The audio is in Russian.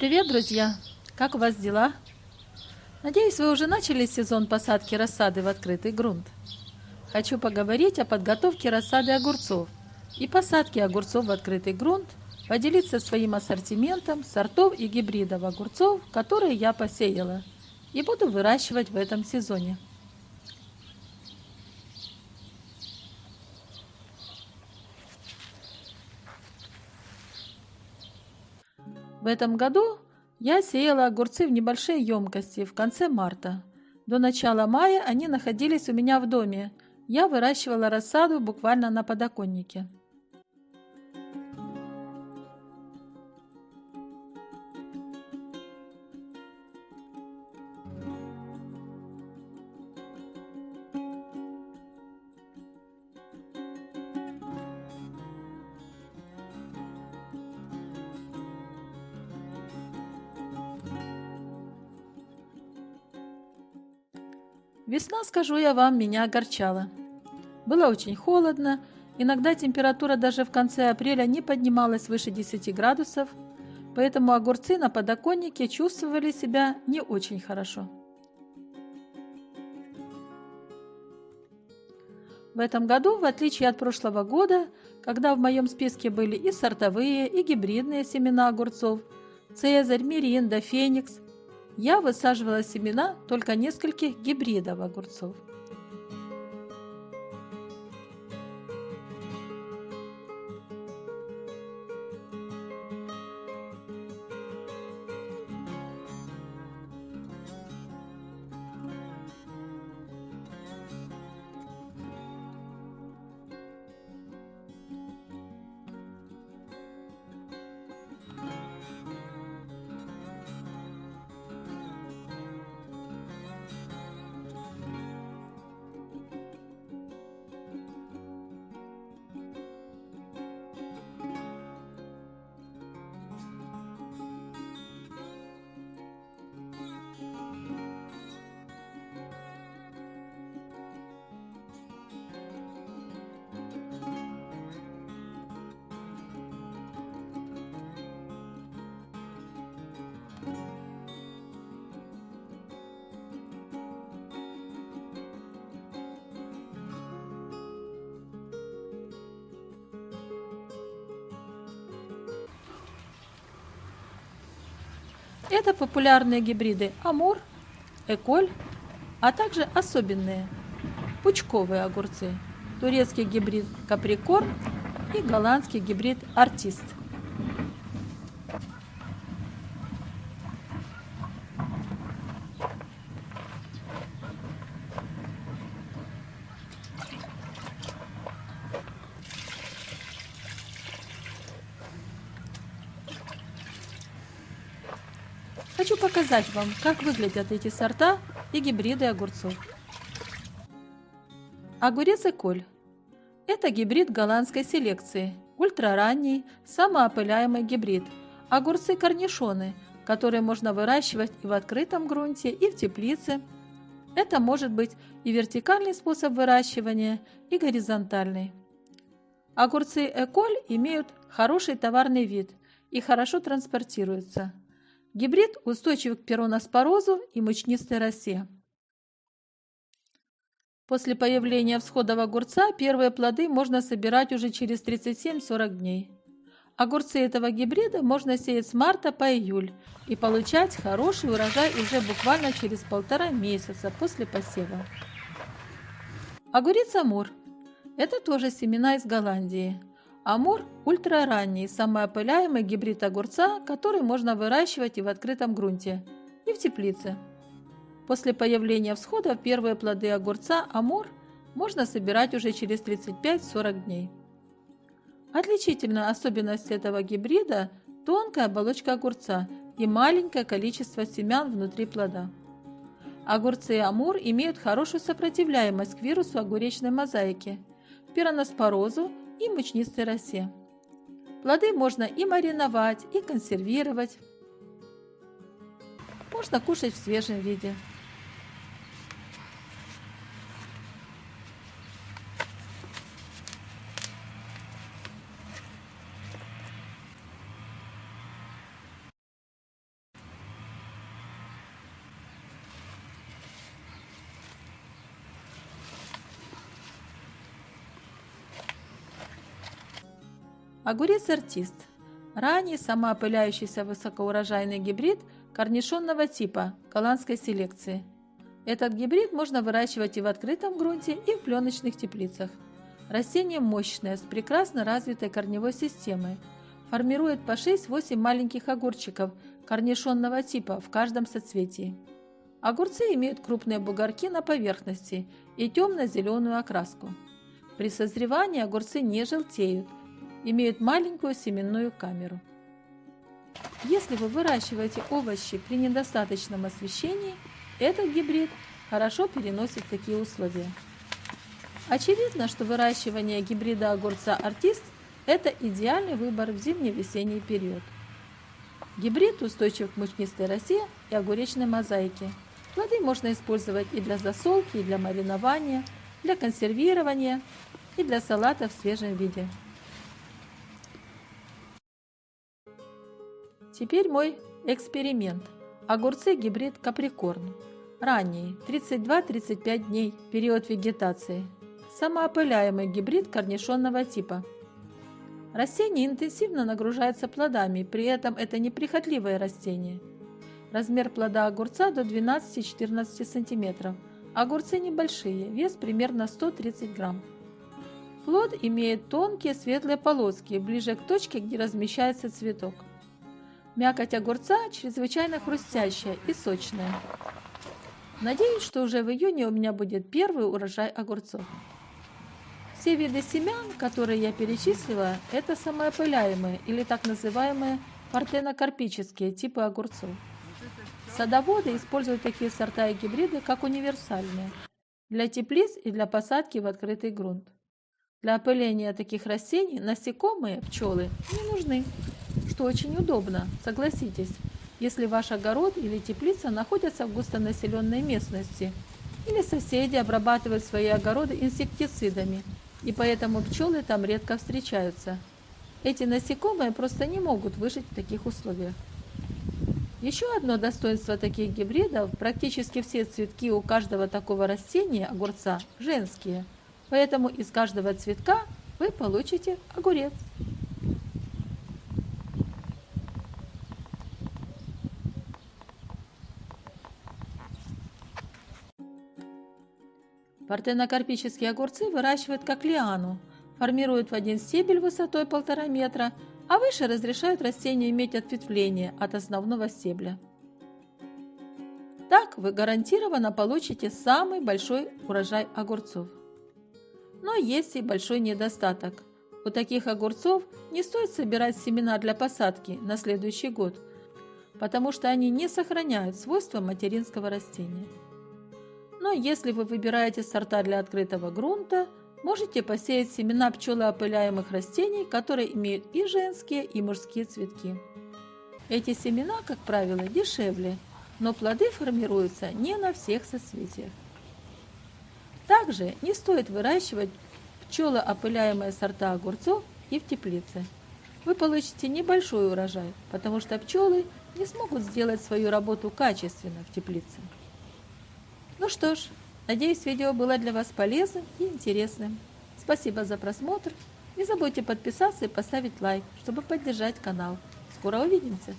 Привет, друзья! Как у вас дела? Надеюсь, вы уже начали сезон посадки рассады в открытый грунт. Хочу поговорить о подготовке рассады огурцов и посадке огурцов в открытый грунт, поделиться своим ассортиментом сортов и гибридов огурцов, которые я посеяла и буду выращивать в этом сезоне. В этом году я сеяла огурцы в небольшие емкости в конце марта. До начала мая они находились у меня в доме. Я выращивала рассаду буквально на подоконнике. Весна, скажу я вам, меня огорчала. Было очень холодно, иногда температура даже в конце апреля не поднималась выше 10 градусов, поэтому огурцы на подоконнике чувствовали себя не очень хорошо. В этом году, в отличие от прошлого года, когда в моем списке были и сортовые, и гибридные семена огурцов, Цезарь, Миринда, Феникс, я высаживала семена только нескольких гибридов огурцов. Это популярные гибриды Амур, Эколь, а также особенные пучковые огурцы, турецкий гибрид Каприкорн и голландский гибрид Артист. Хочу показать вам, как выглядят эти сорта и гибриды огурцов. Огурец Эколь. Это гибрид голландской селекции, ультраранний, самоопыляемый гибрид. Огурцы корнишоны, которые можно выращивать и в открытом грунте, и в теплице. Это может быть и вертикальный способ выращивания, и горизонтальный. Огурцы Эколь имеют хороший товарный вид и хорошо транспортируются. Гибрид устойчив к пироноспорозу и мучнистой росе. После появления всходов огурца первые плоды можно собирать уже через 37-40 дней. Огурцы этого гибрида можно сеять с марта по июль и получать хороший урожай уже буквально через 1,5 месяца после посева. Огурец Амур. Это тоже семена из Голландии. Амур – ультраранний, самоопыляемый гибрид огурца, который можно выращивать и в открытом грунте, и в теплице. После появления всходов первые плоды огурца Амур можно собирать уже через 35-40 дней. Отличительная особенность этого гибрида – тонкая оболочка огурца и маленькое количество семян внутри плода. Огурцы Амур имеют хорошую сопротивляемость к вирусу огуречной мозаики, пироноспорозу и мучнистой росе. Плоды можно и мариновать, и консервировать. Можно кушать в свежем виде. Огурец артист. Ранний самоопыляющийся высокоурожайный гибрид корнишонного типа голландской селекции. Этот гибрид можно выращивать и в открытом грунте, и в пленочных теплицах. Растение мощное, с прекрасно развитой корневой системой. Формирует по 6-8 маленьких огурчиков корнишонного типа в каждом соцветии. Огурцы имеют крупные бугорки на поверхности и темно-зеленую окраску. При созревании огурцы не желтеют, имеют маленькую семенную камеру. Если вы выращиваете овощи при недостаточном освещении, этот гибрид хорошо переносит такие условия. Очевидно, что выращивание гибрида огурца артист – это идеальный выбор в зимне-весенний период. Гибрид устойчив к мучнистой росе и огуречной мозаике. Плоды можно использовать и для засолки, и для маринования, для консервирования, и для салата в свежем виде. Теперь мой эксперимент. Огурцы гибрид каприкорн. Ранний, 32-35 дней, период вегетации. Самоопыляемый гибрид корнишонного типа. Растение интенсивно нагружается плодами, при этом это неприхотливое растение. Размер плода огурца до 12-14 см. Огурцы небольшие, вес примерно 130 грамм. Плод имеет тонкие светлые полоски, ближе к точке, где размещается цветок. Мякоть огурца чрезвычайно хрустящая и сочная. Надеюсь, что уже в июне у меня будет первый урожай огурцов. Все виды семян, которые я перечислила, это самоопыляемые или так называемые партенокарпические типы огурцов. Садоводы используют такие сорта и гибриды как универсальные для теплиц и для посадки в открытый грунт. Для опыления таких растений насекомые, пчелы, не нужны, что очень удобно, согласитесь, если ваш огород или теплица находятся в густонаселенной местности, или соседи обрабатывают свои огороды инсектицидами, и поэтому пчелы там редко встречаются. Эти насекомые просто не могут выжить в таких условиях. Еще одно достоинство таких гибридов – практически все цветки у каждого такого растения, огурца, женские, поэтому из каждого цветка вы получите огурец. Партенокарпические огурцы выращивают как лиану, формируют в один стебель высотой 1,5 метра, а выше разрешают растению иметь ответвление от основного стебля. Так вы гарантированно получите самый большой урожай огурцов. Но есть и большой недостаток. У таких огурцов не стоит собирать семена для посадки на следующий год, потому что они не сохраняют свойства материнского растения. Но если вы выбираете сорта для открытого грунта, можете посеять семена пчелоопыляемых растений, которые имеют и женские, и мужские цветки. Эти семена, как правило, дешевле, но плоды формируются не на всех соцветиях. Также не стоит выращивать пчелоопыляемые сорта огурцов и в теплице. Вы получите небольшой урожай, потому что пчелы не смогут сделать свою работу качественно в теплице. Ну что ж, надеюсь, видео было для вас полезным и интересным. Спасибо за просмотр. Не забудьте подписаться и поставить лайк, чтобы поддержать канал. Скоро увидимся!